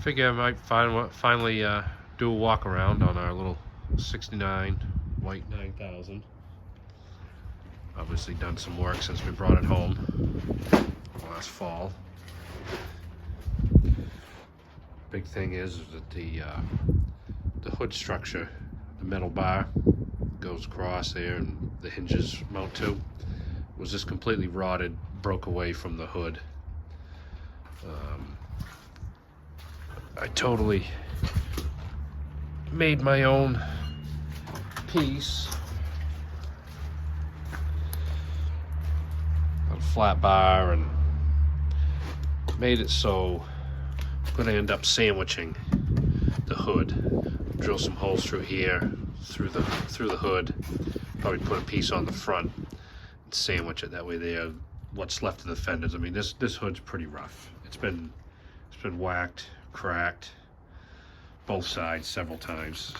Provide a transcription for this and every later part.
figure I might finally do a walk around on our little 69 white 9000. Obviously done some work since we brought it home last fall. Big thing is that the hood structure, the metal bar goes across there and the hinges mount to, was just completely rotted, broke away from the hood. I totally made my own piece. A flat bar, and made it so I'm going to end up sandwiching the hood. Drill some holes through here, through the hood. Probably put a piece on the front and sandwich it that way. There, what's left of the fenders. I mean, this hood's pretty rough. It's been whacked, cracked, both sides several times.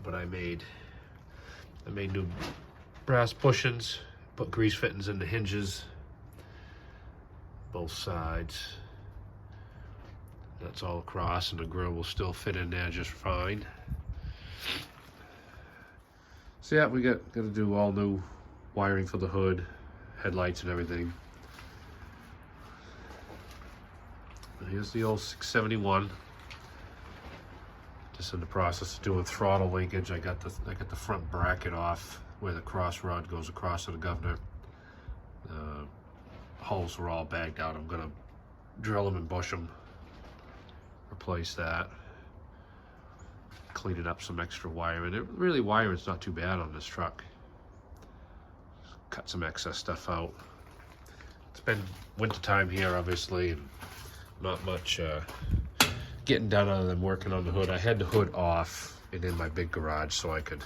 But I made new brass bushings, put grease fittings in the hinges, both sides. That's all across, and the grill will still fit in there just fine. So yeah, we gotta do all new wiring for the hood, headlights and everything. Here's the old 671. Just in the process of doing throttle linkage. I got the front bracket off where the cross rod goes across to the governor. Holes were all bagged out. I'm gonna drill them and bush them. Replace that. Cleaning up some extra wiring. Really, wiring's not too bad on this truck. Cut some excess stuff out. It's been winter time here, obviously, and not much getting done other than working on the hood. I had the hood off and in my big garage so I could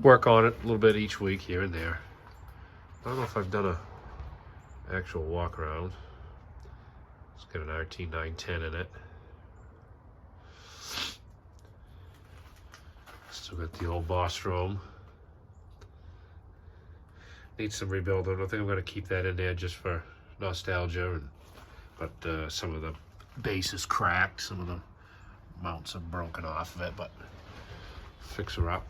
work on it a little bit each week here and there. I don't know if I've done a actual walk around. It's got an RT 910 in it. Still got the old Bostrom. Needs some rebuilding. I think I'm going to keep that in there just for nostalgia. But some of the base is cracked. Some of the mounts have broken off of it, but fix her up.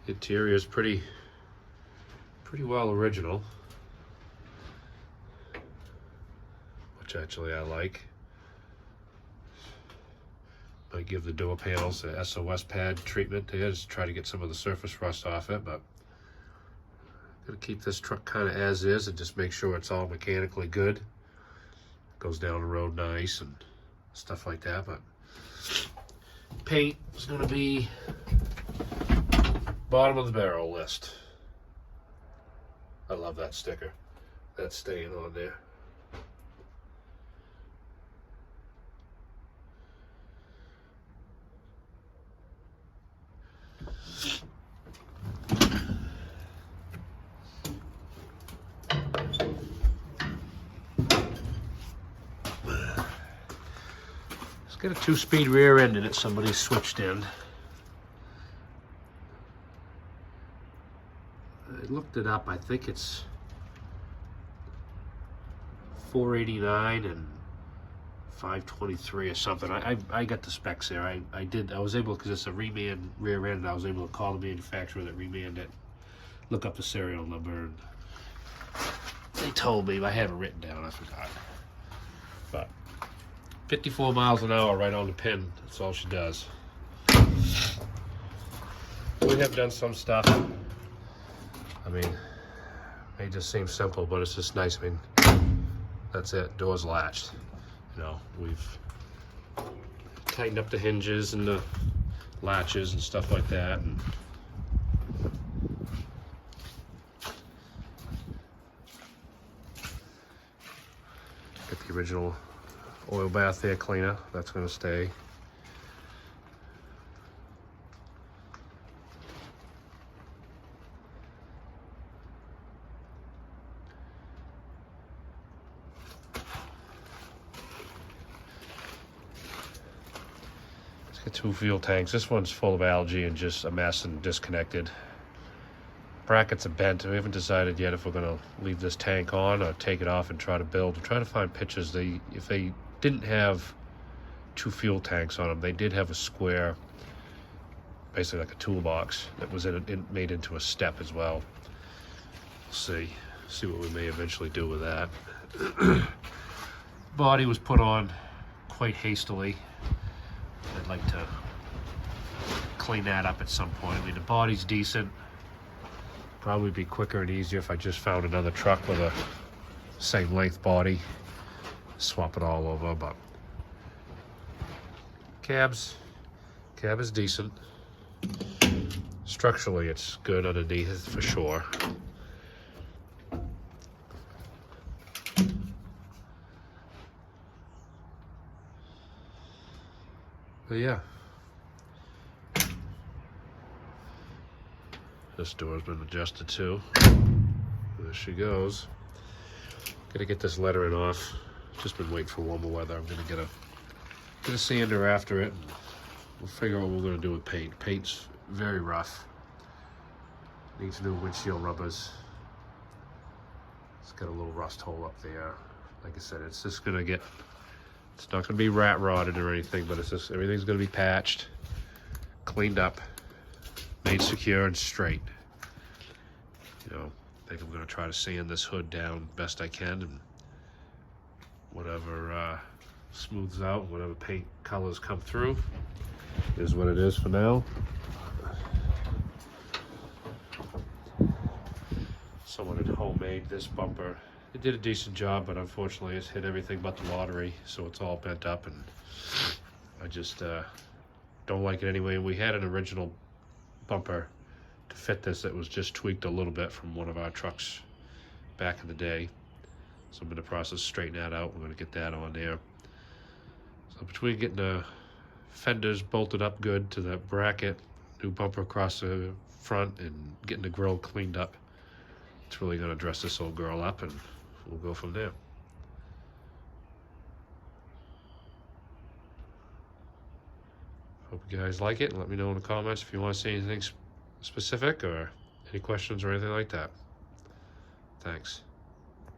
Interior is pretty well original, which actually I like. Might give the door panels the SOS pad treatment there, just try to get some of the surface rust off it, but I'm gonna keep this truck kind of as is and just make sure it's all mechanically good. Goes down the road nice and stuff like that. But paint is gonna be bottom of the barrel list. I love that sticker. That's staying on there. It's got a 2-speed rear end in it. Somebody switched in. I looked it up. I think it's 489 and 523 or something. I got the specs there. I was able, because it's a reman rear end, I was able to call the manufacturer that remanned it, look up the serial number, and they told me. I have it written down, I forgot. But 54 miles an hour right on the pin, that's all she does. We have done some stuff. I mean, it may just seem simple, but it's just nice. I mean, that's it, door's latched. You know, we've tightened up the hinges and the latches and stuff like that. And got the original oil bath air cleaner, that's going to stay. It's got 2 fuel tanks. This one's full of algae and just a mess and disconnected. brackets are bent. We haven't decided yet if we're gonna leave this tank on or take it off and try to build. We're trying to find pictures. If they didn't have 2 fuel tanks on them, they did have a square, basically like a toolbox that was made into a step as well. We'll see what we may eventually do with that. Body was put on quite hastily. I'd like to clean that up at some point. I mean, the body's decent. Probably be quicker and easier if I just found another truck with a same length body, swap it all over. But cab is decent. Structurally, it's good underneath for sure. But yeah, this door's been adjusted too. There she goes. Gonna get this lettering off. Just been waiting for warmer weather. I'm gonna get a sander after it. And we'll figure out what we're gonna do with paint. Paint's very rough. Needs new windshield rubbers. It's got a little rust hole up there. Like I said, it's just gonna get. It's not going to be rat rotted or anything, but it's just everything's going to be patched, cleaned up, made secure and straight. You know, I think I'm going to try to sand this hood down best I can, and whatever smooths out, whatever paint colors come through is what it is for now. Someone had homemade this bumper. It did a decent job, but unfortunately it's hit everything but the lottery, so it's all bent up, and I just don't like it anyway. We had an original bumper to fit this that was just tweaked a little bit from one of our trucks back in the day, so I'm in the process of straightening that out. We're going to get that on there. So between getting the fenders bolted up good to the bracket, new bumper across the front, and getting the grill cleaned up, it's really going to dress this old girl up, and we'll go from there. Hope you guys like it, and let me know in the comments if you want to see anything specific or any questions or anything like that. Thanks.